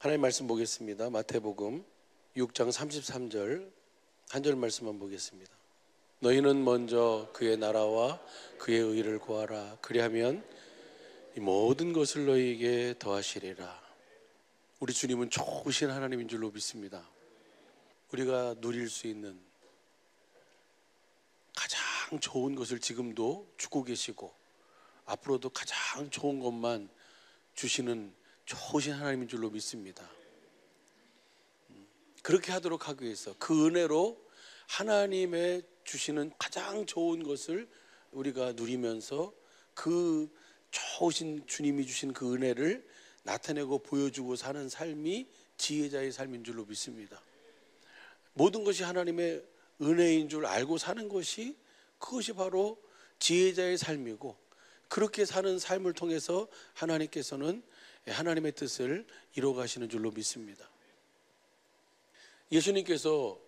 하나님 말씀 보겠습니다. 마태복음 6장 33절 한 절 말씀만 보겠습니다. 너희는 먼저 그의 나라와 그의 의를 구하라. 그리하면 이 모든 것을 너희에게 더하시리라. 우리 주님은 좋으신 하나님인 줄로 믿습니다. 우리가 누릴 수 있는 가장 좋은 것을 지금도 주고 계시고 앞으로도 가장 좋은 것만 주시는 좋으신 하나님인 줄로 믿습니다. 그렇게 하도록 하기 위해서 그 은혜로 하나님의 주시는 가장 좋은 것을 우리가 누리면서 그 좋으신 주님이 주신 그 은혜를 나타내고 보여주고 사는 삶이 지혜자의 삶인 줄로 믿습니다. 모든 것이 하나님의 은혜인 줄 알고 사는 것이 그것이 바로 지혜자의 삶이고, 그렇게 사는 삶을 통해서 하나님께서는 하나님의 뜻을 이루어 가시는 줄로 믿습니다. 예수님께서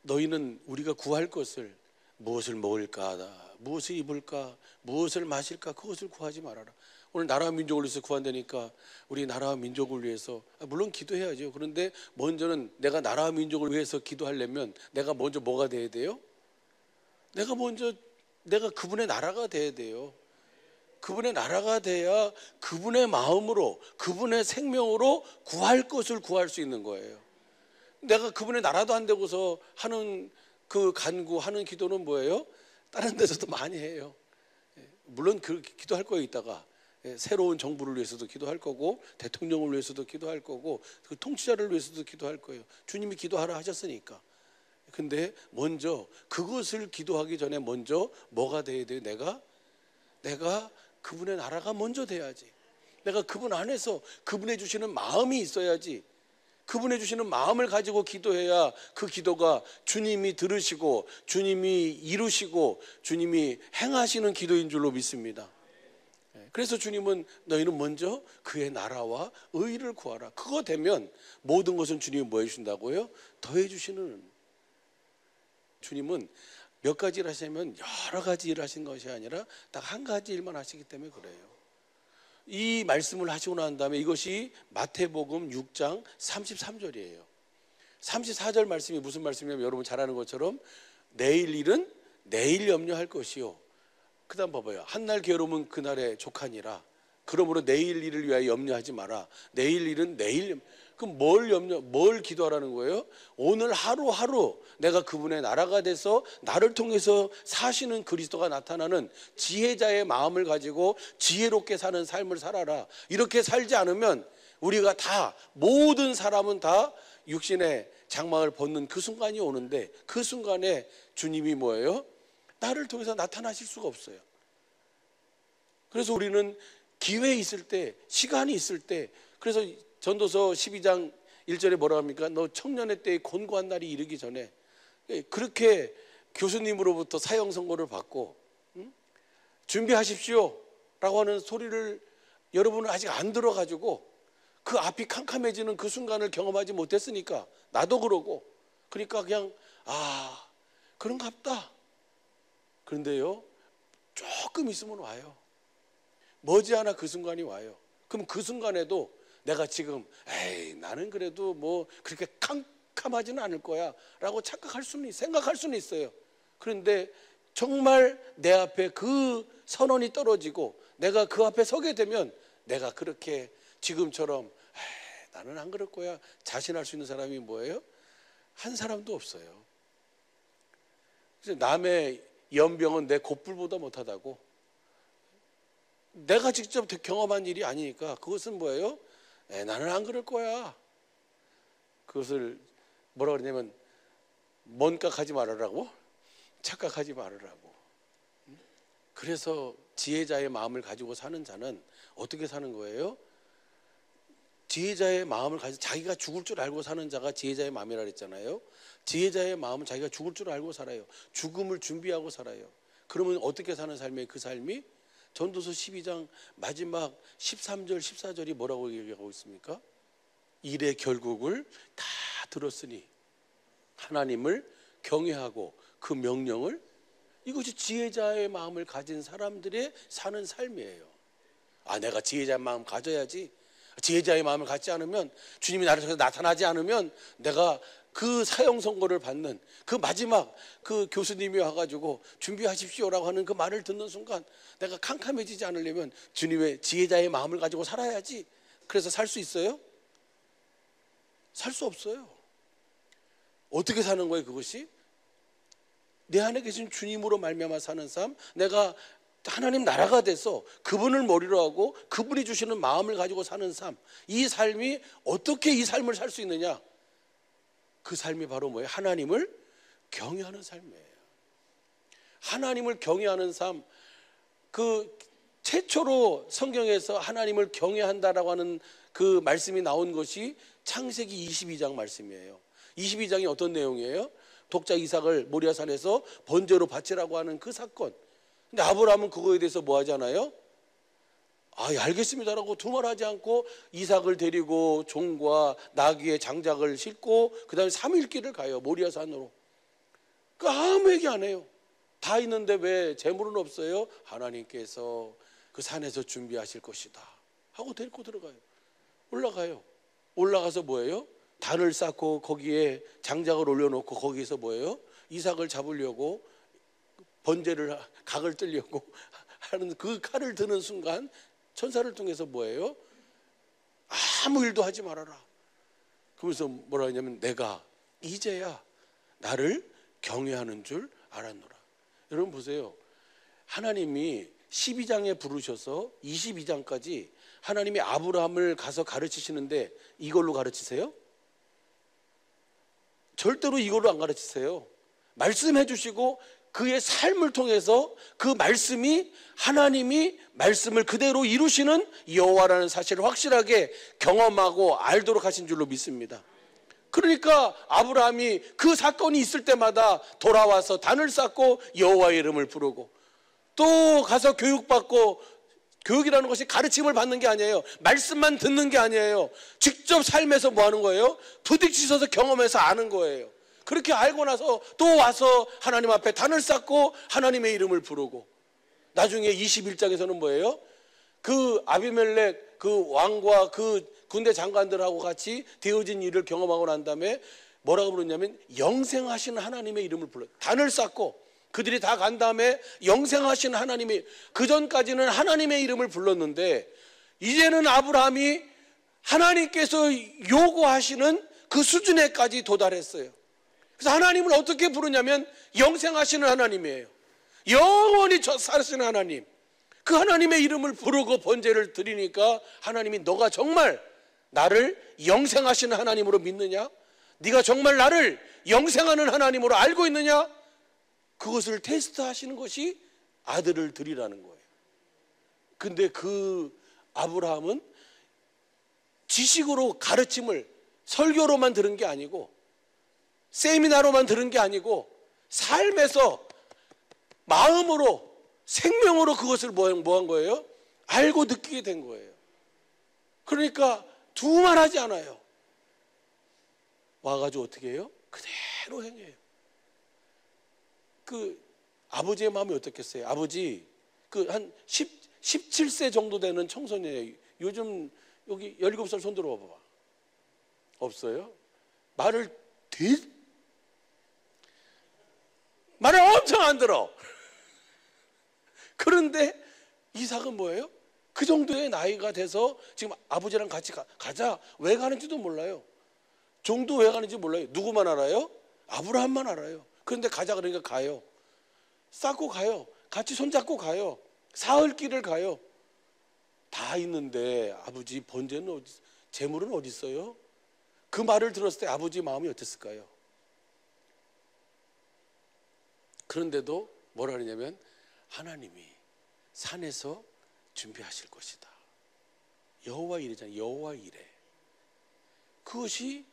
너희는 우리가 구할 것을 무엇을 먹을까, 무엇을 입을까, 무엇을 마실까, 그것을 구하지 말아라. 오늘 나라와 민족을 위해서 구한다니까 우리 나라와 민족을 위해서 물론 기도해야죠. 그런데 먼저는 내가 나라와 민족을 위해서 기도하려면 내가 먼저 뭐가 돼야 돼요? 내가 그분의 나라가 돼야 돼요. 그분의 나라가 돼야 그분의 마음으로, 그분의 생명으로 구할 것을 구할 수 있는 거예요. 내가 그분의 나라도 안 되고서 하는 그 간구하는 기도는 뭐예요? 다른 데서도 많이 해요. 물론 그 기도할 거예요. 이따가 새로운 정부를 위해서도 기도할 거고, 대통령을 위해서도 기도할 거고, 그 통치자를 위해서도 기도할 거예요. 주님이 기도하라 하셨으니까. 근데 먼저 그것을 기도하기 전에 먼저 뭐가 돼야 돼요? 내가 그분의 나라가 먼저 돼야지. 내가 그분 안에서 그분의 주시는 마음이 있어야지. 그분의 주시는 마음을 가지고 기도해야 그 기도가 주님이 들으시고 주님이 이루시고 주님이 행하시는 기도인 줄로 믿습니다. 그래서 주님은 너희는 먼저 그의 나라와 의를 구하라. 그거 되면 모든 것은 주님이 뭐 해주신다고요? 더해 주시는. 주님은 몇 가지 일 하시면 여러 가지 일을 하신 것이 아니라 딱 한 가지 일만 하시기 때문에 그래요. 이 말씀을 하시고 난 다음에 이것이 마태복음 6장 33절이에요. 34절 말씀이 무슨 말씀이냐면 여러분 잘 아는 것처럼 내일 일은 내일 염려할 것이요. 그 다음 봐봐요. 한날 괴로움은 그날의 족하니라. 그러므로 내일 일을 위하여 염려하지 마라. 내일 일은 내일. 그럼 뭘 기도하라는 거예요? 오늘 하루하루 내가 그분의 나라가 돼서 나를 통해서 사시는 그리스도가 나타나는 지혜자의 마음을 가지고 지혜롭게 사는 삶을 살아라. 이렇게 살지 않으면 우리가 다, 모든 사람은 다 육신의 장막을 벗는 그 순간이 오는데, 그 순간에 주님이 뭐예요? 나를 통해서 나타나실 수가 없어요. 그래서 우리는 기회 있을 때, 시간이 있을 때, 그래서 전도서 12장 1절에 뭐라고 합니까? 너 청년의 때에 곤고한 날이 이르기 전에, 그렇게 교수님으로부터 사형 선고를 받고 준비하십시오 라고 하는 소리를 여러분은 아직 안 들어가지고 그 앞이 캄캄해지는 그 순간을 경험하지 못했으니까, 나도 그러고, 그러니까 그냥 그런갑다. 그런데요, 조금 있으면 와요. 머지않아 그 순간이 와요. 그럼 그 순간에도 내가 지금 나는 그래도 뭐 그렇게 캄캄하지는 않을 거야 라고 생각할 수는 있어요. 그런데 정말 내 앞에 그 선언이 떨어지고 내가 그 앞에 서게 되면 내가 그렇게 지금처럼 나는 안 그럴 거야 자신할 수 있는 사람이 뭐예요? 한 사람도 없어요. 그래서 남의 연병은 내 곱불보다 못하다고. 내가 직접 경험한 일이 아니니까 그것은 뭐예요? 나는 안 그럴 거야. 그것을 뭐라 그러냐면 먼각하지 말으라고, 착각하지 말으라고. 그래서 지혜자의 마음을 가지고 사는 자는 어떻게 사는 거예요? 지혜자의 마음을 가지고 자기가 죽을 줄 알고 사는 자가 지혜자의 마음이라 그랬잖아요. 지혜자의 마음은 자기가 죽을 줄 알고 살아요. 죽음을 준비하고 살아요. 그러면 어떻게 사는 삶이에요? 그 삶이 전도서 12장 마지막 13절 14절이 뭐라고 얘기하고 있습니까? 일의 결국을 다 들었으니 하나님을 경외하고 그 명령을, 이것이 지혜자의 마음을 가진 사람들의 사는 삶이에요. 내가 지혜자의 마음 가져야지. 지혜자의 마음을 갖지 않으면, 주님이 나를 통해서 나타나지 않으면 내가 그 사형 선고를 받는, 그 마지막 그 교수님이 와가지고 준비하십시오라고 하는 그 말을 듣는 순간 내가 캄캄해지지 않으려면 주님의 지혜자의 마음을 가지고 살아야지. 그래서 살 수 있어요? 살 수 없어요. 어떻게 사는 거예요? 그것이 내 안에 계신 주님으로 말미암아 사는 삶, 내가 하나님 나라가 돼서 그분을 머리로 하고 그분이 주시는 마음을 가지고 사는 삶, 이 삶이 어떻게 이 삶을 살 수 있느냐? 그 삶이 바로 뭐예요? 하나님을 경외하는 삶이에요. 하나님을 경외하는 삶, 그 최초로 성경에서 하나님을 경외한다라고 하는 그 말씀이 나온 것이 창세기 22장 말씀이에요. 22장이 어떤 내용이에요? 독자 이삭을 모리아산에서 번제로 바치라고 하는 그 사건. 근데 아브라함은 그거에 대해서 뭐 하잖아요? 알겠습니다라고 두말하지 않고 이삭을 데리고 종과 나귀의 장작을 싣고 그 다음에 3일 길을 가요. 모리아산으로. 아무 얘기 안 해요. 다 있는데 왜 재물은 없어요? 하나님께서 그 산에서 준비하실 것이다 하고 데리고 들어가요. 올라가요. 올라가서 뭐예요? 단을 쌓고 거기에 장작을 올려놓고 거기서 뭐예요? 이삭을 잡으려고 번제를 각을 뜨려고 하는 그 칼을 드는 순간 천사를 통해서 뭐예요? 아무 일도 하지 말아라. 그러면서 뭐라 하냐면 내가 이제야 나를 경외하는 줄 알았노라. 여러분 보세요. 하나님이 12장에 부르셔서 22장까지 하나님이 아브라함을 가서 가르치시는데 이걸로 가르치세요? 절대로 이걸로 안 가르치세요. 말씀해 주시고 그의 삶을 통해서 그 말씀이 하나님이 말씀을 그대로 이루시는 여호와라는 사실을 확실하게 경험하고 알도록 하신 줄로 믿습니다. 그러니까 아브라함이 그 사건이 있을 때마다 돌아와서 단을 쌓고 여호와의 이름을 부르고 또 가서 교육받고, 교육이라는 것이 가르침을 받는 게 아니에요. 말씀만 듣는 게 아니에요. 직접 삶에서 뭐 하는 거예요? 부딪히셔서 경험해서 아는 거예요. 그렇게 알고 나서 또 와서 하나님 앞에 단을 쌓고 하나님의 이름을 부르고, 나중에 21장에서는 뭐예요? 그 아비멜렉 그 왕과 그 군대 장관들하고 같이 되어진 일을 경험하고 난 다음에 뭐라고 부르냐면 영생하시는 하나님의 이름을 불러요. 단을 쌓고 그들이 다 간 다음에 영생하신 하나님의, 그전까지는 하나님의 이름을 불렀는데 이제는 아브라함이 하나님께서 요구하시는 그 수준에까지 도달했어요. 그래서 하나님을 어떻게 부르냐면 영생하시는 하나님이에요. 영원히 사시는 하나님. 그 하나님의 이름을 부르고 번제를 드리니까 하나님이 너가 정말 나를 영생하시는 하나님으로 믿느냐? 네가 정말 나를 영생하는 하나님으로 알고 있느냐? 그것을 테스트하시는 것이 아들을 드리라는 거예요. 근데 그 아브라함은 지식으로 가르침을 설교로만 들은 게 아니고 세미나로만 들은 게 아니고 삶에서 마음으로 생명으로 그것을 뭐 한 거예요? 알고 느끼게 된 거예요. 그러니까 두말하지 않아요. 와가지고 어떻게 해요? 그대로 행해요. 그 아버지의 마음이 어떻겠어요? 아버지 그 한 17세 정도 되는 청소년이에요. 요즘 여기 17살 손 들어봐 봐. 없어요? 말을 엄청 안 들어. 그런데 이삭은 뭐예요? 그 정도의 나이가 돼서 지금 아버지랑 같이 가자. 왜 가는지도 몰라요. 종도 왜 가는지 몰라요. 누구만 알아요? 아브라함만 알아요. 그런데 가자 그러니까 가요. 쌓고 가요. 같이 손잡고 가요. 사흘길을 가요. 다 있는데 아버지 번제는 재물은 어디 있어요? 그 말을 들었을 때 아버지 마음이 어땠을까요? 그런데도 뭐라 그러냐면 하나님이 산에서 준비하실 것이다. 여호와 일이잖아요. 여호와 일에. 그것이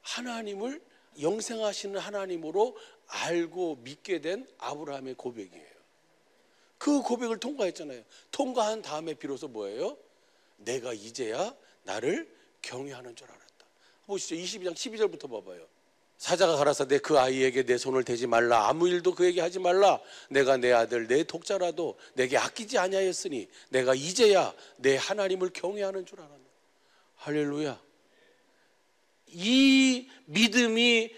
하나님을 영생하시는 하나님으로 알고 믿게 된 아브라함의 고백이에요. 그 고백을 통과했잖아요. 통과한 다음에 비로소 뭐예요? 내가 이제야 나를 경외하는 줄 알았다. 보시죠. 22장 12절부터 봐봐요. 사자가 가라사대 그 아이에게 내 손을 대지 말라. 아무 일도 그에게 하지 말라. 내가 내 아들 내 독자라도 내게 아끼지 아니하였으니 내가 이제야 내 하나님을 경외하는 줄 알았다. 할렐루야. 이 믿음이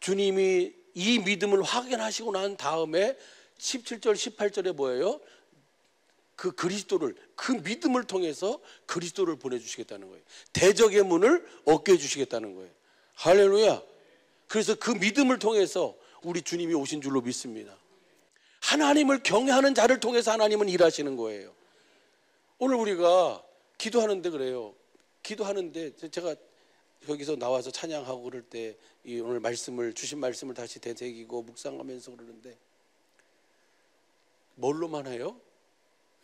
주님이 이 믿음을 확인하시고 난 다음에 17절 18절에 뭐예요? 그 그리스도를, 그 믿음을 통해서 그리스도를 보내주시겠다는 거예요. 대적의 문을 얻게 해주시겠다는 거예요. 할렐루야. 그래서 그 믿음을 통해서 우리 주님이 오신 줄로 믿습니다. 하나님을 경외하는 자를 통해서 하나님은 일하시는 거예요. 오늘 우리가 기도하는데 그래요. 기도하는데 제가 여기서 나와서 찬양하고 그럴 때 이 오늘 말씀을, 주신 말씀을 다시 되새기고 묵상하면서 그러는데 뭘로만 해요?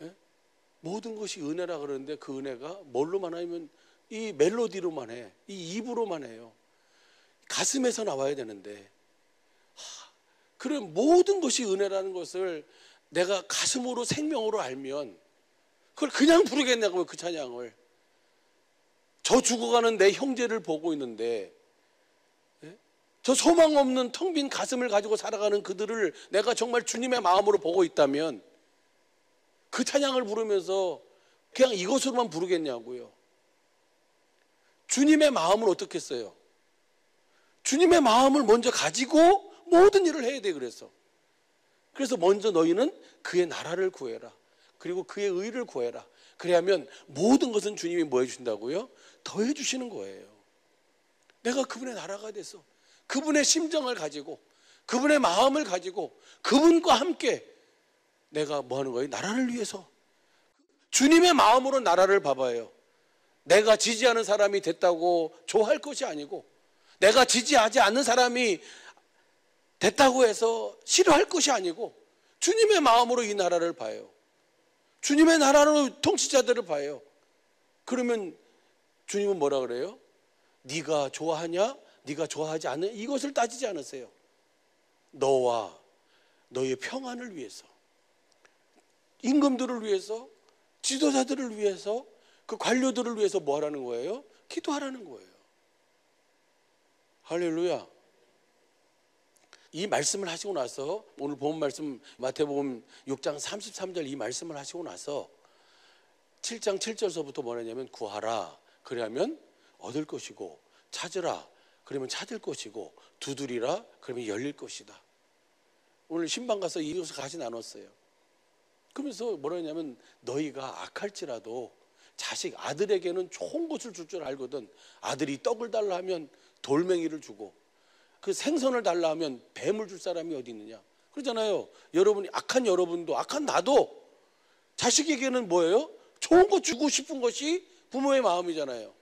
예? 모든 것이 은혜라 그러는데 그 은혜가 뭘로만 하면 이 멜로디로만 해. 이 입으로만 해요. 가슴에서 나와야 되는데 그래 모든 것이 은혜라는 것을 내가 가슴으로 생명으로 알면 그걸 그냥 부르겠냐고요. 그 찬양을. 저 죽어가는 내 형제를 보고 있는데 저 소망 없는 텅 빈 가슴을 가지고 살아가는 그들을 내가 정말 주님의 마음으로 보고 있다면 그 찬양을 부르면서 그냥 이것으로만 부르겠냐고요. 주님의 마음을 어떻게 했어요? 주님의 마음을 먼저 가지고 모든 일을 해야 돼. 그래서 먼저 너희는 그의 나라를 구해라. 그리고 그의 의를 구해라. 그래야면 모든 것은 주님이 뭐 해주신다고요? 더해 주시는 거예요. 내가 그분의 나라가 돼서 그분의 심정을 가지고 그분의 마음을 가지고 그분과 함께 내가 뭐 하는 거예요? 나라를 위해서. 주님의 마음으로 나라를 봐봐요. 내가 지지하는 사람이 됐다고 좋아할 것이 아니고 내가 지지하지 않는 사람이 됐다고 해서 싫어할 것이 아니고 주님의 마음으로 이 나라를 봐요. 주님의 나라로 통치자들을 봐요. 그러면 주님은 뭐라 그래요? 네가 좋아하냐? 네가 좋아하지 않느냐? 이것을 따지지 않으세요. 너와 너의 평안을 위해서, 임금들을 위해서, 지도자들을 위해서, 그 관료들을 위해서 뭐 하라는 거예요? 기도하라는 거예요. 할렐루야. 이 말씀을 하시고 나서 오늘 본 말씀 마태복음 6장 33절 이 말씀을 하시고 나서 7장 7절서부터 뭐냐면 구하라 그러면 얻을 것이고 찾으라 그러면 찾을 것이고 두드리라 그러면 열릴 것이다. 오늘 신방 가서 이것을 같이 나눴어요. 그러면서 뭐라 했냐면 너희가 악할지라도 자식 아들에게는 좋은 것을 줄 줄 알거든. 아들이 떡을 달라 하면 돌멩이를 주고 그 생선을 달라 하면 뱀을 줄 사람이 어디 있느냐. 그러잖아요. 여러분이 악한 여러분도 악한 나도 자식에게는 뭐예요? 좋은 거 주고 싶은 것이 부모의 마음이잖아요.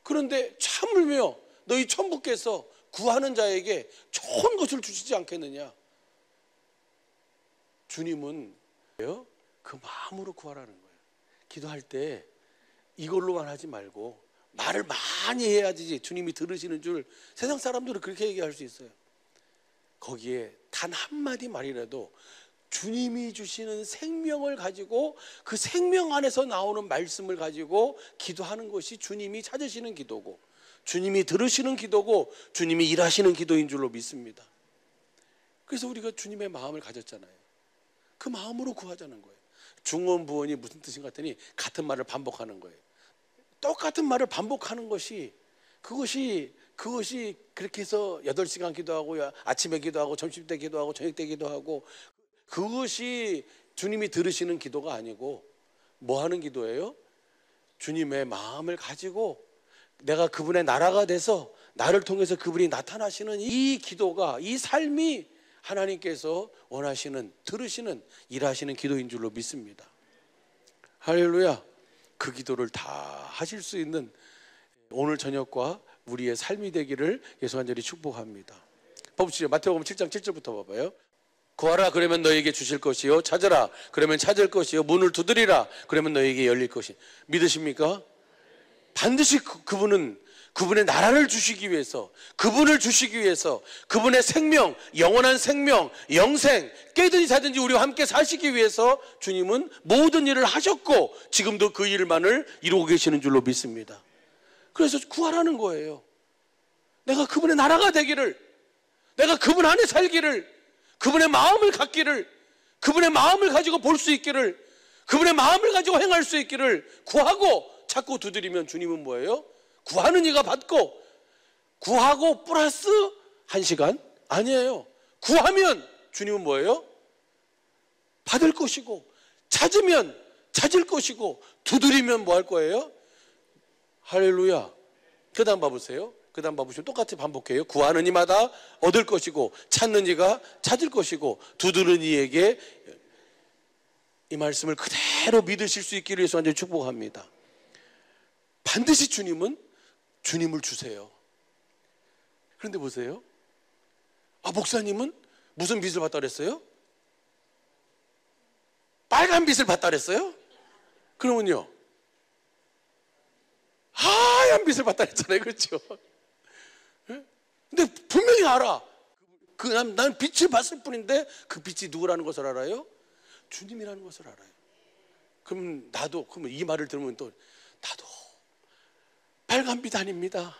그런데 참으며 너희 천부께서 구하는 자에게 좋은 것을 주시지 않겠느냐. 주님은 그 마음으로 구하라는 거예요. 기도할 때 이걸로만 하지 말고 말을 많이 해야지 주님이 들으시는 줄 세상 사람들은 그렇게 얘기할 수 있어요. 거기에 단 한마디 말이라도 주님이 주시는 생명을 가지고 그 생명 안에서 나오는 말씀을 가지고 기도하는 것이 주님이 찾으시는 기도고 주님이 들으시는 기도고 주님이 일하시는 기도인 줄로 믿습니다. 그래서 우리가 주님의 마음을 가졌잖아요. 그 마음으로 구하자는 거예요. 중언부언이 무슨 뜻인가 했더니 같은 말을 반복하는 거예요. 똑같은 말을 반복하는 것이 그것이 그렇게 해서 8시간 기도하고 아침에 기도하고 점심 때 기도하고 저녁 때 기도하고 그것이 주님이 들으시는 기도가 아니고 뭐 하는 기도예요? 주님의 마음을 가지고 내가 그분의 나라가 돼서 나를 통해서 그분이 나타나시는 이 기도가 이 삶이 하나님께서 원하시는 들으시는 일하시는 기도인 줄로 믿습니다. 할렐루야. 그 기도를 다 하실 수 있는 오늘 저녁과 우리의 삶이 되기를 예수 간절히 축복합니다. 봅시다. 마태복음 7장 7절부터 봐봐요. 구하라 그러면 너에게 주실 것이요 찾으라 그러면 찾을 것이요 문을 두드리라 그러면 너에게 열릴 것이. 믿으십니까? 반드시 그분은 그분의 나라를 주시기 위해서 그분을 주시기 위해서 그분의 생명 영원한 생명 영생 깨든지 사든지 우리와 함께 사시기 위해서 주님은 모든 일을 하셨고 지금도 그 일만을 이루고 계시는 줄로 믿습니다. 그래서 구하라는 거예요. 내가 그분의 나라가 되기를 내가 그분 안에 살기를 그분의 마음을 갖기를 그분의 마음을 가지고 볼 수 있기를 그분의 마음을 가지고 행할 수 있기를 구하고 찾고 두드리면 주님은 뭐예요? 구하는 이가 받고, 구하고 플러스 1시간? 아니에요. 구하면 주님은 뭐예요? 받을 것이고, 찾으면 찾을 것이고, 두드리면 뭐 할 거예요? 할렐루야. 그 다음 봐보세요. 그 다음 봐보시면 똑같이 반복해요. 구하는 이마다 얻을 것이고, 찾는 이가 찾을 것이고, 두드리는 이에게. 이 말씀을 그대로 믿으실 수 있기를 위해서 완전히 축복합니다. 반드시 주님은 주님을 주세요. 그런데 보세요. 목사님은 무슨 빛을 받다 그랬어요? 빨간 빛을 받다 그랬어요? 그러면요, 하얀 빛을 받다 그랬잖아요. 그렇죠? 근데 분명히 알아. 난 빛을 봤을 뿐인데 그 빛이 누구라는 것을 알아요? 주님이라는 것을 알아요. 그럼 이 말을 들으면 또 나도 빨간 빛 아닙니다.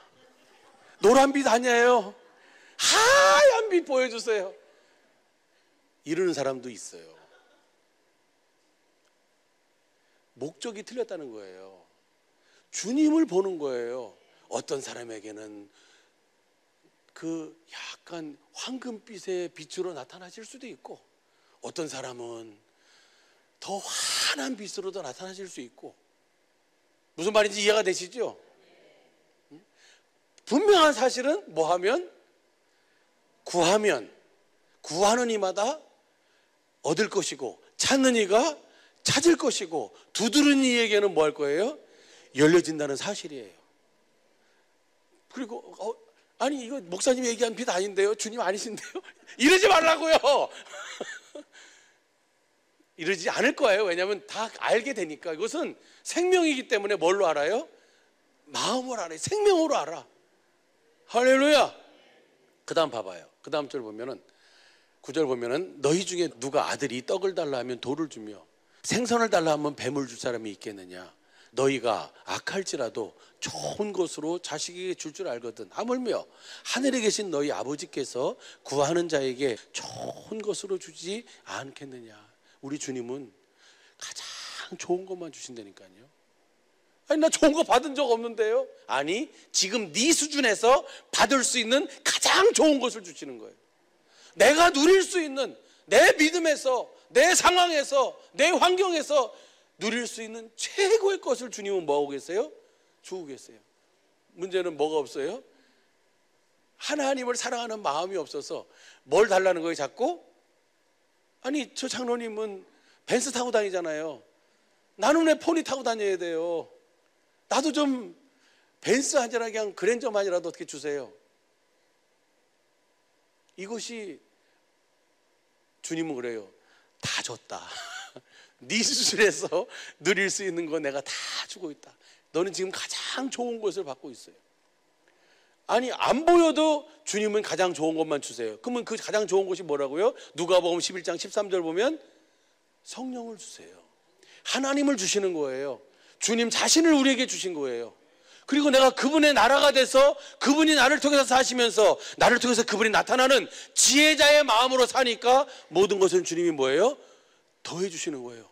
노란 빛 아니에요. 하얀 빛 보여주세요. 이러는 사람도 있어요. 목적이 틀렸다는 거예요. 주님을 보는 거예요. 어떤 사람에게는 그 약간 황금빛의 빛으로 나타나실 수도 있고, 어떤 사람은 더 환한 빛으로도 나타나실 수 있고. 무슨 말인지 이해가 되시죠? 분명한 사실은 뭐하면? 구하는 이마다 얻을 것이고, 찾는 이가 찾을 것이고, 두드리는 이에게는 뭐 할 거예요? 열려진다는 사실이에요. 그리고 이거 목사님이 얘기한 빛 아닌데요? 주님 아니신데요? 이러지 말라고요. 이러지 않을 거예요. 왜냐하면 다 알게 되니까. 이것은 생명이기 때문에 뭘로 알아요? 마음으로 알아요. 생명으로 알아. 할렐루야. 그 다음 봐봐요. 그 다음 절 보면은, 9절 보면은, 너희 중에 누가 아들이 떡을 달라 하면 돌을 주며 생선을 달라 하면 뱀을 줄 사람이 있겠느냐. 너희가 악할지라도 좋은 것으로 자식에게 줄 줄 알거든. 하물며 하늘에 계신 너희 아버지께서 구하는 자에게 좋은 것으로 주지 않겠느냐. 우리 주님은 가장 좋은 것만 주신다니까요. 나 좋은 거 받은 적 없는데요. 지금 네 수준에서 받을 수 있는 가장 좋은 것을 주시는 거예요. 내가 누릴 수 있는, 내 믿음에서, 내 상황에서, 내 환경에서 누릴 수 있는 최고의 것을 주님은 뭐하고 계세요? 주고 계세요. 문제는 뭐가 없어요? 하나님을 사랑하는 마음이 없어서 뭘 달라는 거예요, 자꾸? 저 장로님은 벤츠 타고 다니잖아요. 나는 왜 포니 타고 다녀야 돼요? 나도 좀 벤츠 아니라 그냥 그랜저만이라도 어떻게 주세요. 이것이 주님은 그래요. 다 줬다. 네 수준에서 누릴 수 있는 거 내가 다 주고 있다. 너는 지금 가장 좋은 것을 받고 있어요. 안 보여도 주님은 가장 좋은 것만 주세요. 그러면 그 가장 좋은 것이 뭐라고요? 누가복음 11장 13절 보면 성령을 주세요. 하나님을 주시는 거예요. 주님 자신을 우리에게 주신 거예요. 그리고 내가 그분의 나라가 돼서 그분이 나를 통해서 사시면서 나를 통해서 그분이 나타나는 지혜자의 마음으로 사니까 모든 것은 주님이 뭐예요? 더해 주시는 거예요.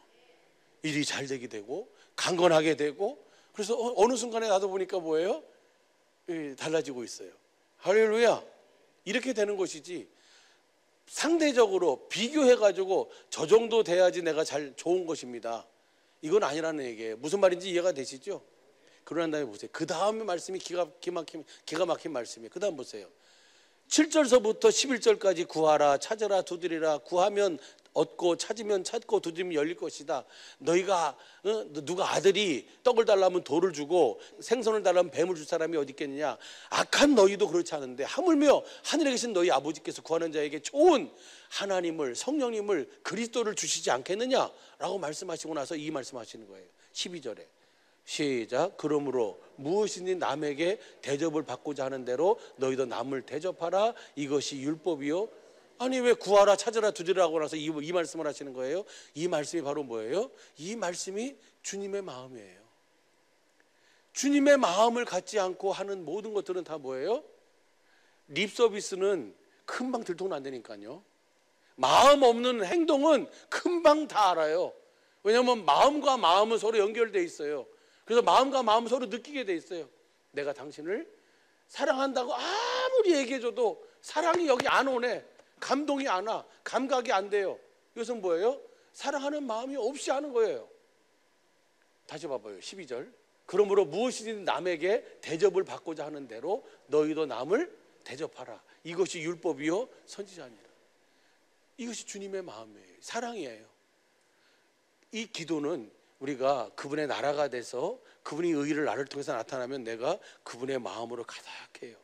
일이 잘 되게 되고 강건하게 되고. 그래서 어느 순간에 나도 보니까 뭐예요? 달라지고 있어요. 할렐루야. 이렇게 되는 것이지, 상대적으로 비교해가지고 저 정도 돼야지 내가 좋은 것입니다, 이건 아니라는 얘기예요. 무슨 말인지 이해가 되시죠? 그러한 다음에 보세요. 그 다음에 말씀이 기가 막힌 말씀이에요. 그 다음 보세요. 7절서부터 11절까지 구하라, 찾으라, 두드리라. 구하면 얻고, 찾으면 찾고, 두드리면 열릴 것이다. 너희가 누가 아들이 떡을 달라면 돌을 주고 생선을 달라면 뱀을 줄 사람이 어디 있겠느냐. 악한 너희도 그렇지 않은데 하물며 하늘에 계신 너희 아버지께서 구하는 자에게 좋은 하나님을, 성령님을, 그리스도를 주시지 않겠느냐라고 말씀하시고 나서 이 말씀하시는 거예요. 12절에 시작. 그러므로 무엇이니 남에게 대접을 받고자 하는 대로 너희도 남을 대접하라. 이것이 율법이요. 왜 구하라, 찾으라, 두드리라고 나서 이 말씀을 하시는 거예요? 이 말씀이 바로 뭐예요? 이 말씀이 주님의 마음이에요. 주님의 마음을 갖지 않고 하는 모든 것들은 다 뭐예요? 립 서비스는 금방 들통난다니까요. 마음 없는 행동은 금방 다 알아요. 왜냐하면 마음과 마음은 서로 연결되어 있어요. 그래서 마음과 마음 서로 느끼게 돼 있어요. 내가 당신을 사랑한다고 아무리 얘기해줘도 사랑이 여기 안 오네. 감동이 안 와. 감각이 안 돼요. 이것은 뭐예요? 사랑하는 마음이 없이 하는 거예요. 다시 봐봐요. 12절. 그러므로 무엇이든 남에게 대접을 받고자 하는 대로 너희도 남을 대접하라. 이것이 율법이요 선지자니라. 이것이 주님의 마음이에요. 사랑이에요. 이 기도는 우리가 그분의 나라가 돼서 그분이 의를 나를 통해서 나타나면 내가 그분의 마음으로 가득해요.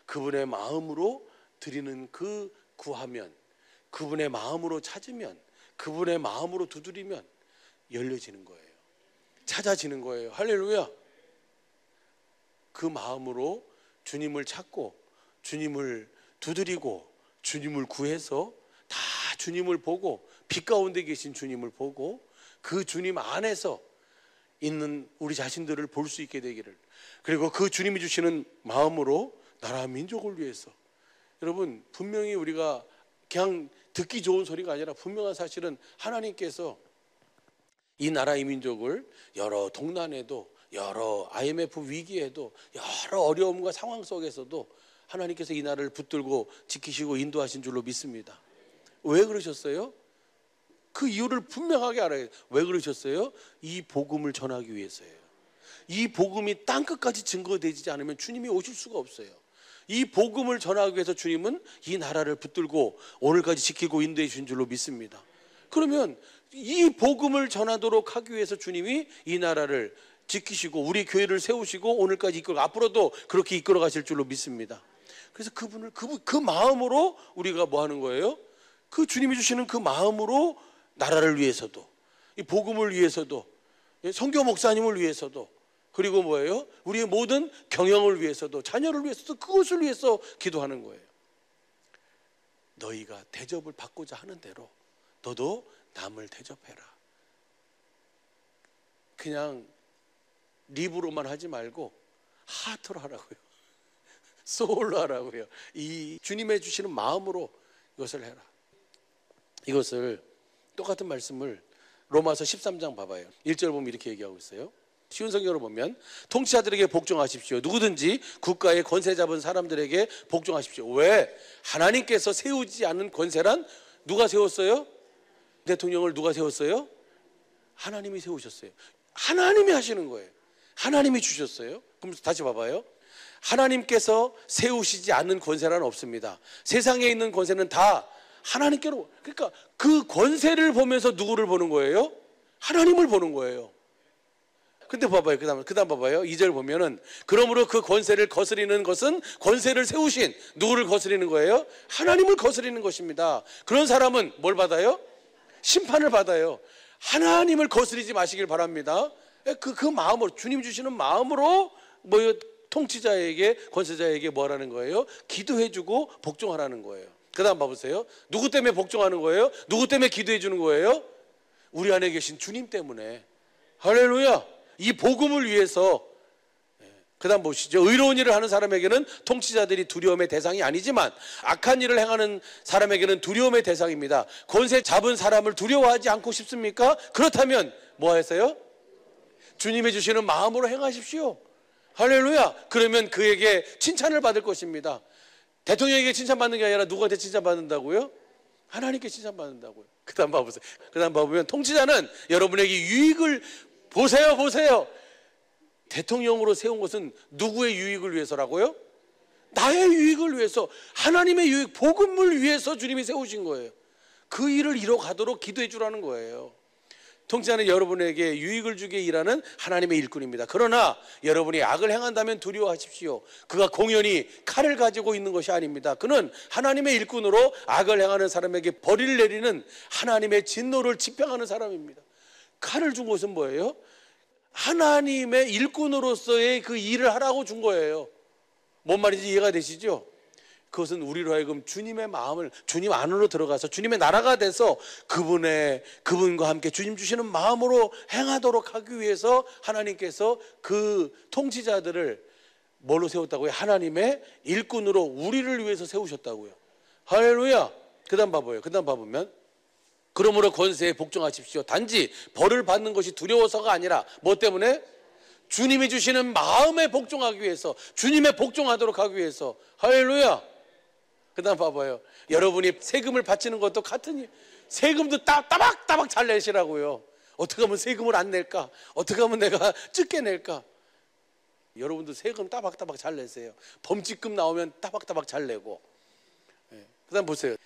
그분의 마음으로 드리는 그 구하면, 그분의 마음으로 찾으면, 그분의 마음으로 두드리면 열려지는 거예요. 찾아지는 거예요. 할렐루야. 그 마음으로 주님을 찾고 주님을 두드리고 주님을 구해서 다 주님을 보고 빛 가운데 계신 주님을 보고 그 주님 안에서 있는 우리 자신들을 볼 수 있게 되기를, 그리고 그 주님이 주시는 마음으로 나라 민족을 위해서. 여러분, 분명히 우리가 그냥 듣기 좋은 소리가 아니라 분명한 사실은 하나님께서 이 나라 이 민족을 여러 동난에도, 여러 IMF 위기에도, 여러 어려움과 상황 속에서도 하나님께서 이 나라를 붙들고 지키시고 인도하신 줄로 믿습니다. 왜 그러셨어요? 그 이유를 분명하게 알아야 해요. 왜 그러셨어요? 이 복음을 전하기 위해서예요. 이 복음이 땅끝까지 증거되지 않으면 주님이 오실 수가 없어요. 이 복음을 전하기 위해서 주님은 이 나라를 붙들고 오늘까지 지키고 인도해 주신 줄로 믿습니다. 그러면 이 복음을 전하도록 하기 위해서 주님이 이 나라를 지키시고 우리 교회를 세우시고 오늘까지 이끌어, 앞으로도 그렇게 이끌어 가실 줄로 믿습니다. 그래서 그 마음으로 우리가 뭐 하는 거예요? 그 주님이 주시는 그 마음으로 나라를 위해서도, 이 복음을 위해서도, 선교 목사님을 위해서도, 그리고 뭐예요? 우리의 모든 경영을 위해서도, 자녀를 위해서도, 그것을 위해서 기도하는 거예요. 너희가 대접을 받고자 하는 대로 너도 남을 대접해라. 그냥 립으로만 하지 말고 하트로 하라고요. 소울로 하라고요. 이 주님의 주시는 마음으로 이것을 해라. 이것을 똑같은 말씀을 로마서 13장 봐봐요. 1절 보면 이렇게 얘기하고 있어요. 쉬운 성경으로 보면 통치자들에게 복종하십시오. 누구든지 국가의 권세 잡은 사람들에게 복종하십시오. 왜? 하나님께서 세우지 않은 권세란 누가 세웠어요? 대통령을 누가 세웠어요? 하나님이 세우셨어요. 하나님이 하시는 거예요. 하나님이 주셨어요. 그럼 다시 봐봐요. 하나님께서 세우시지 않는 권세란 없습니다. 세상에 있는 권세는 다 하나님께로, 그러니까 그 권세를 보면서 누구를 보는 거예요? 하나님을 보는 거예요. 근데 봐봐요. 그 다음 봐봐요. 2절 보면은 그러므로 그 권세를 거스리는 것은 권세를 세우신 누구를 거스리는 거예요? 하나님을 거스리는 것입니다. 그런 사람은 뭘 받아요? 심판을 받아요. 하나님을 거스리지 마시길 바랍니다. 그 마음으로, 주님 주시는 마음으로 뭐 통치자에게, 권세자에게 뭐라는 거예요? 기도해주고 복종하라는 거예요. 그 다음 봐보세요. 누구 때문에 복종하는 거예요? 누구 때문에 기도해 주는 거예요? 우리 안에 계신 주님 때문에. 할렐루야. 이 복음을 위해서. 그 다음 보시죠. 의로운 일을 하는 사람에게는 통치자들이 두려움의 대상이 아니지만 악한 일을 행하는 사람에게는 두려움의 대상입니다. 권세 잡은 사람을 두려워하지 않고 싶습니까? 그렇다면 뭐 하세요? 주님이 주시는 마음으로 행하십시오. 할렐루야. 그러면 그에게 칭찬을 받을 것입니다. 대통령에게 칭찬받는 게 아니라 누구한테 칭찬받는다고요? 하나님께 칭찬받는다고요. 그 다음 봐보세요. 그 다음 봐보면 통치자는 여러분에게 유익을 보세요. 대통령으로 세운 것은 누구의 유익을 위해서라고요? 나의 유익을 위해서, 하나님의 유익, 복음을 위해서 주님이 세우신 거예요. 그 일을 이뤄가도록 기도해 주라는 거예요. 통치자는 여러분에게 유익을 주게 일하는 하나님의 일꾼입니다. 그러나 여러분이 악을 행한다면 두려워하십시오. 그가 공연히 칼을 가지고 있는 것이 아닙니다. 그는 하나님의 일꾼으로 악을 행하는 사람에게 벌을 내리는 하나님의 진노를 집행하는 사람입니다. 칼을 준 것은 뭐예요? 하나님의 일꾼으로서의 그 일을 하라고 준 거예요. 뭔 말인지 이해가 되시죠? 그것은 우리로 하여금 주님의 마음을, 주님 안으로 들어가서 주님의 나라가 돼서 그분과 함께 주님 주시는 마음으로 행하도록 하기 위해서 하나님께서 그 통치자들을 뭘로 세웠다고요? 하나님의 일꾼으로 우리를 위해서 세우셨다고요. 할렐루야. 그 다음 봐보면 그러므로 권세에 복종하십시오. 단지 벌을 받는 것이 두려워서가 아니라 뭐 때문에? 주님이 주시는 마음에 복종하기 위해서, 주님의 복종하도록 하기 위해서. 할렐루야. 그 다음 봐봐요. 여러분이 세금을 바치는 것도 같으니 세금도 따박따박 잘 내시라고요. 어떻게 하면 세금을 안 낼까? 어떻게 하면 내가 적게 낼까? 여러분도 세금 따박따박 잘 내세요. 범칙금 나오면 따박따박 잘 내고. 그 다음 보세요.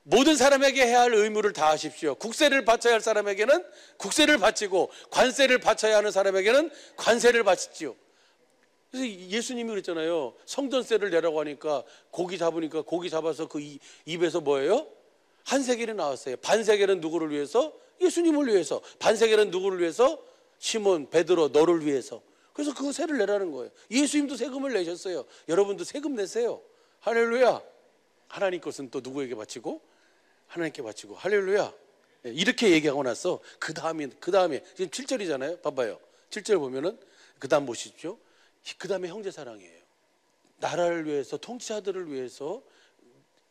모든 사람에게 해야 할 의무를 다하십시오. 국세를 바쳐야 할 사람에게는 국세를 바치고, 관세를 바쳐야 하는 사람에게는 관세를 바치지요. 그래서 예수님이 그랬잖아요. 성전세를 내라고 하니까 고기 잡으니까 고기 잡아서 그 입에서 뭐예요? 한 세겔이 나왔어요. 반 세겔은 누구를 위해서? 예수님을 위해서. 반 세겔은 누구를 위해서? 시몬, 베드로, 너를 위해서. 그래서 그 세를 내라는 거예요. 예수님도 세금을 내셨어요. 여러분도 세금 내세요. 할렐루야. 하나님 것은 또 누구에게 바치고? 하나님께 바치고. 할렐루야. 이렇게 얘기하고 나서 그 다음에 지금 7절이잖아요. 봐봐요. 7절 보면은 그 다음 보십시오. 그 다음에 형제 사랑이에요. 나라를 위해서, 통치자들을 위해서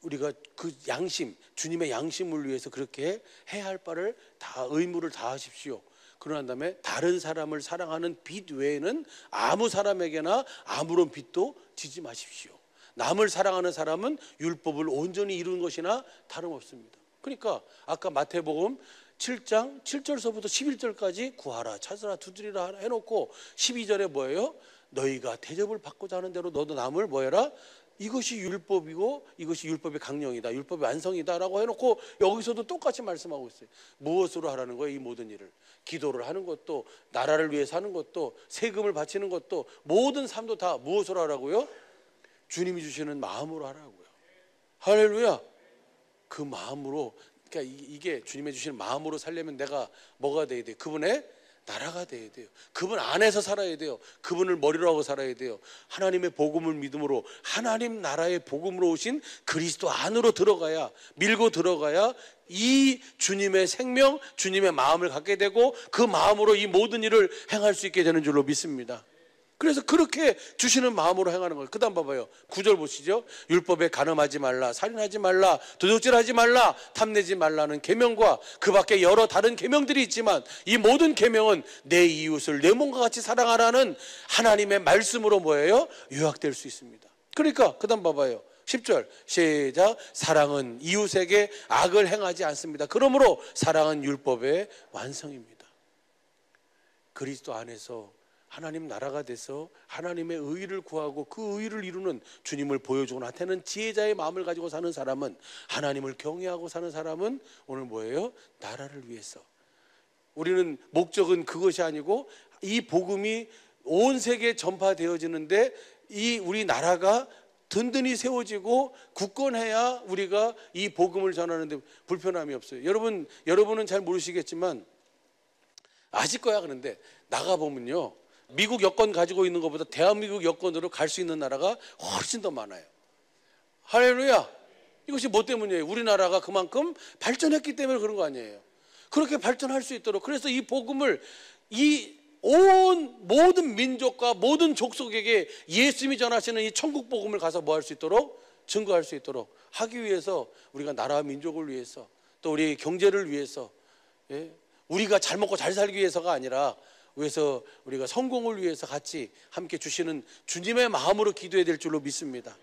우리가 그 양심, 주님의 양심을 위해서 그렇게 해야 할 바를 다, 의무를 다하십시오. 그러난 다음에 다른 사람을 사랑하는 빚 외에는 아무 사람에게나 아무런 빚도 지지 마십시오. 남을 사랑하는 사람은 율법을 온전히 이룬 것이나 다름없습니다. 그러니까 아까 마태복음 7장 7절서부터 11절까지 구하라, 찾으라, 두드리라 해놓고 12절에 뭐예요? 너희가 대접을 받고자 하는 대로 너도 남을 뭐해라? 이것이 율법이고 이것이 율법의 강령이다, 율법의 완성이다 라고 해놓고 여기서도 똑같이 말씀하고 있어요. 무엇으로 하라는 거예요? 이 모든 일을. 기도를 하는 것도, 나라를 위해서 하는 것도, 세금을 바치는 것도, 모든 삶도 다 무엇으로 하라고요? 주님이 주시는 마음으로 하라고요. 할렐루야. 그 마음으로, 그러니까 이게 주님이 주시는 마음으로 살려면 내가 뭐가 돼야 돼요? 그분의 나라가 돼야 돼요. 그분 안에서 살아야 돼요. 그분을 머리로 하고 살아야 돼요. 하나님의 복음을 믿음으로, 하나님 나라의 복음으로 오신 그리스도 안으로 들어가야, 밀고 들어가야 이 주님의 생명, 주님의 마음을 갖게 되고 그 마음으로 이 모든 일을 행할 수 있게 되는 줄로 믿습니다. 그래서 그렇게 주시는 마음으로 행하는 거예요. 그 다음 봐봐요. 9절 보시죠. 율법에 간음하지 말라, 살인하지 말라, 도둑질하지 말라, 탐내지 말라는 계명과 그 밖에 여러 다른 계명들이 있지만 이 모든 계명은 내 이웃을 내 몸과 같이 사랑하라는 하나님의 말씀으로 뭐예요? 요약될 수 있습니다. 그러니까 그 다음 봐봐요. 10절 시작. 사랑은 이웃에게 악을 행하지 않습니다. 그러므로 사랑은 율법의 완성입니다. 그리스도 안에서 하나님 나라가 돼서 하나님의 의를 구하고 그 의를 이루는, 주님을 보여주고 나타내는 지혜자의 마음을 가지고 사는 사람은, 하나님을 경외하고 사는 사람은 오늘 뭐예요? 나라를 위해서. 우리는 목적은 그것이 아니고 이 복음이 온 세계에 전파되어지는데 이 우리 나라가 든든히 세워지고 굳건해야 우리가 이 복음을 전하는데 불편함이 없어요. 여러분은 잘 모르시겠지만 아실 거야. 그런데 나가보면요, 미국 여권 가지고 있는 것보다 대한민국 여권으로 갈 수 있는 나라가 훨씬 더 많아요. 할렐루야. 이것이 뭐 때문이에요? 우리나라가 그만큼 발전했기 때문에 그런 거 아니에요. 그렇게 발전할 수 있도록, 그래서 이 복음을 이 온 모든 민족과 모든 족속에게 예수님이 전하시는 이 천국 복음을 가서 뭐 할 수 있도록, 증거할 수 있도록 하기 위해서, 우리가 나라와 민족을 위해서, 또 우리의 경제를 위해서, 우리가 잘 먹고 잘 살기 위해서가 아니라 위해서, 우리가 성공을 위해서 같이 함께 주시는 주님의 마음으로 기도해야 될 줄로 믿습니다.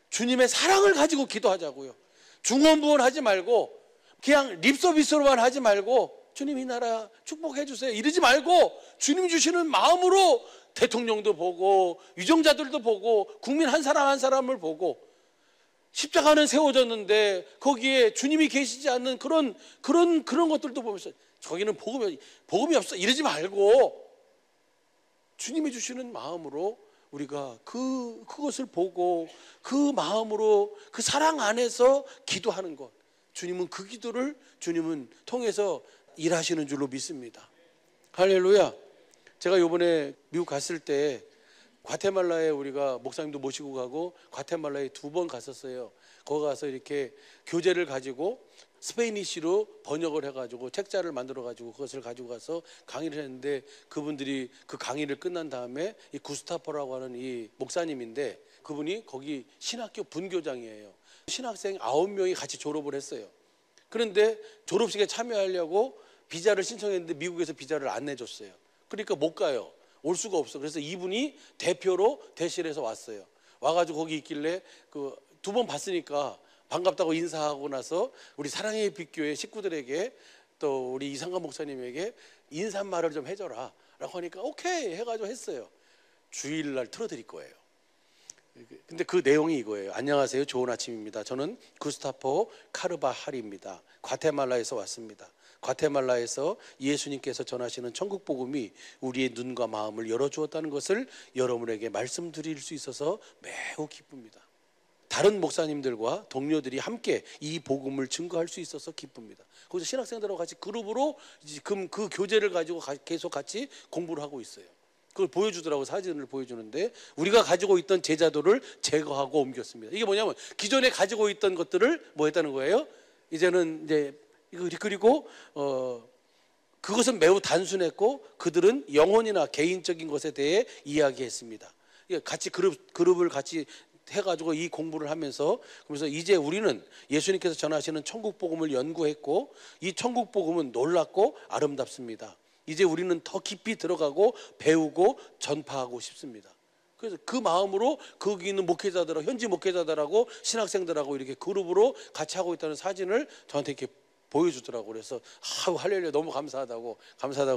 주님의 사랑을 가지고 기도하자고요. 중언부언하지 말고 그냥 립서비스로만 하지 말고 주님 이 나라 축복해 주세요 이러지 말고 주님 주시는 마음으로 대통령도 보고 유정자들도 보고 국민 한 사람 한 사람을 보고, 십자가는 세워졌는데 거기에 주님이 계시지 않는 그런 것들도 보면서 저기는 복음이 없어 이러지 말고 주님이 주시는 마음으로 우리가 그것을 보고 그 마음으로 그 사랑 안에서 기도하는 것, 주님은 그 기도를 주님은 통해서 일하시는 줄로 믿습니다. 할렐루야. 제가 이번에 미국 갔을 때 과테말라에 우리가 목사님도 모시고 가고 과테말라에 2번 갔었어요. 거기 가서 이렇게 교재를 가지고 스페인어로 번역을 해가지고 책자를 만들어가지고 그것을 가지고 가서 강의를 했는데, 그분들이 그 강의를 끝난 다음에 이 구스타포라고 하는 이 목사님인데, 그분이 거기 신학교 분교장이에요. 신학생 9명이 같이 졸업을 했어요. 그런데 졸업식에 참여하려고 비자를 신청했는데 미국에서 비자를 안 내줬어요. 그러니까 못 가요. 올 수가 없어. 그래서 이분이 대표로 대실에서 왔어요. 와가지고 거기 있길래 그 2번 봤으니까 반갑다고 인사하고 나서 우리 사랑의 빛교회 식구들에게 또 우리 이상관 목사님에게 인사말을 좀 해줘라 라고 하니까 오케이 해가지고 했어요. 주일날 틀어드릴 거예요. 근데 그 내용이 이거예요. 안녕하세요, 좋은 아침입니다. 저는 구스타포 카르바할입니다. 과테말라에서 왔습니다. 과테말라에서 예수님께서 전하시는 천국 복음이 우리의 눈과 마음을 열어주었다는 것을 여러분에게 말씀드릴 수 있어서 매우 기쁩니다. 다른 목사님들과 동료들이 함께 이 복음을 증거할 수 있어서 기쁩니다. 거기서 신학생들하고 같이 그룹으로 그 교재를 가지고 계속 같이 공부를 하고 있어요. 그걸 보여주더라고. 사진을 보여주는데 우리가 가지고 있던 제자도를 제거하고 옮겼습니다. 이게 뭐냐면 기존에 가지고 있던 것들을 뭐 했다는 거예요? 이제는 이제 그리고 그것은 매우 단순했고 그들은 영혼이나 개인적인 것에 대해 이야기했습니다. 같이 그룹을 같이 해가지고 이 공부를 하면서 그래서 이제 우리는 예수님께서 전하시는 천국 복음을 연구했고 이 천국 복음은 놀랍고 아름답습니다. 이제 우리는 더 깊이 들어가고 배우고 전파하고 싶습니다. 그래서 그 마음으로 거기 있는 목회자들하고 현지 목회자들하고 신학생들하고 이렇게 그룹으로 같이 하고 있다는 사진을 저한테 이렇게 보여주더라고. 그래서 할렐루야 너무 감사하다고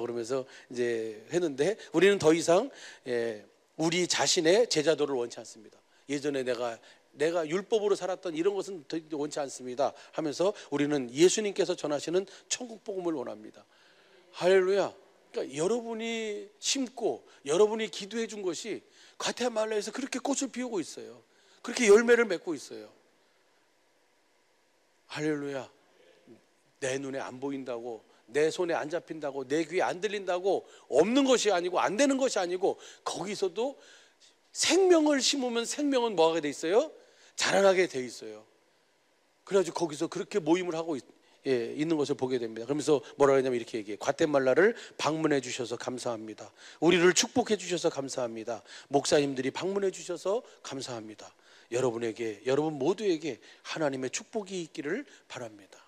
그러면서 이제 했는데 우리는 더 이상 우리 자신의 제자도를 원치 않습니다. 예전에 내가 율법으로 살았던 이런 것은 원치 않습니다 하면서 우리는 예수님께서 전하시는 천국 복음을 원합니다. 할렐루야. 그러니까 여러분이 심고 여러분이 기도해 준 것이 과테말라에서 그렇게 꽃을 피우고 있어요. 그렇게 열매를 맺고 있어요. 할렐루야. 내 눈에 안 보인다고, 내 손에 안 잡힌다고, 내 귀에 안 들린다고 없는 것이 아니고 안 되는 것이 아니고 거기서도 생명을 심으면 생명은 뭐하게 돼 있어요? 자라나게 돼 있어요. 그래가지고 거기서 그렇게 모임을 하고 있는 것을 보게 됩니다. 그러면서 뭐라 하냐면 이렇게 얘기해요. 과테말라를 방문해 주셔서 감사합니다. 우리를 축복해 주셔서 감사합니다. 목사님들이 방문해 주셔서 감사합니다. 여러분 모두에게 하나님의 축복이 있기를 바랍니다.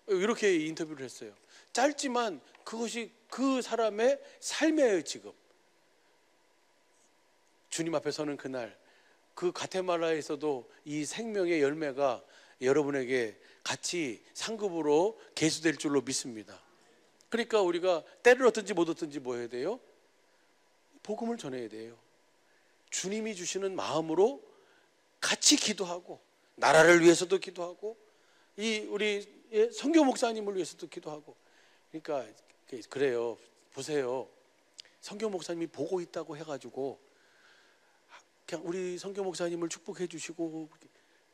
이렇게 인터뷰를 했어요. 짧지만 그것이 그 사람의 삶이에요. 지금 주님 앞에 서는 그날 그 과테말라에서도 이 생명의 열매가 여러분에게 같이 상급으로 계수될 줄로 믿습니다. 그러니까 우리가 때를 얻든지 못 얻든지 뭐 해야 돼요? 복음을 전해야 돼요. 주님이 주시는 마음으로 같이 기도하고 나라를 위해서도 기도하고 우리 선교 목사님을 위해서도 기도하고. 그러니까 그래요. 보세요. 선교 목사님이 보고 있다고 해가지고 그냥 우리 선교 목사님을 축복해 주시고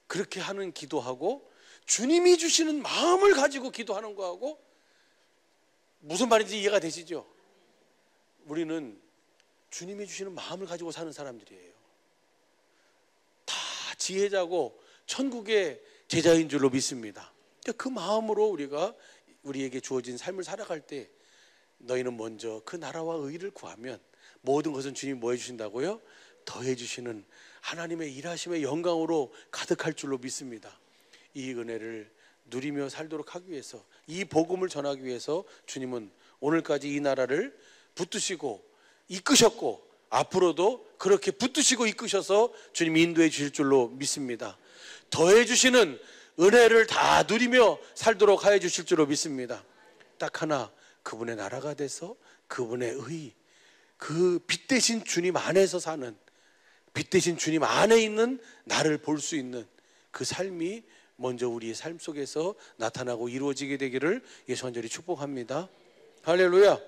그렇게 하는 기도하고 주님이 주시는 마음을 가지고 기도하는 거하고 무슨 말인지 이해가 되시죠? 우리는 주님이 주시는 마음을 가지고 사는 사람들이에요. 다 지혜자고 천국의 제자인 줄로 믿습니다. 그 마음으로 우리에게 주어진 삶을 살아갈 때 너희는 먼저 그 나라와 의를 구하면 모든 것은 주님이 뭐 해주신다고요? 더해 주시는 하나님의 일하심의 영광으로 가득할 줄로 믿습니다. 이 은혜를 누리며 살도록 하기 위해서, 이 복음을 전하기 위해서 주님은 오늘까지 이 나라를 붙드시고 이끄셨고 앞으로도 그렇게 붙드시고 이끄셔서 주님이 인도해 주실 줄로 믿습니다. 더해 주시는 은혜를 다 누리며 살도록 하여 주실 줄로 믿습니다. 딱 하나, 그분의 나라가 돼서 그분의 의, 그 빛 대신 주님 안에서 사는, 빛 대신 주님 안에 있는 나를 볼 수 있는 그 삶이 먼저 우리의 삶 속에서 나타나고 이루어지게 되기를 예수 간절히 축복합니다. 할렐루야.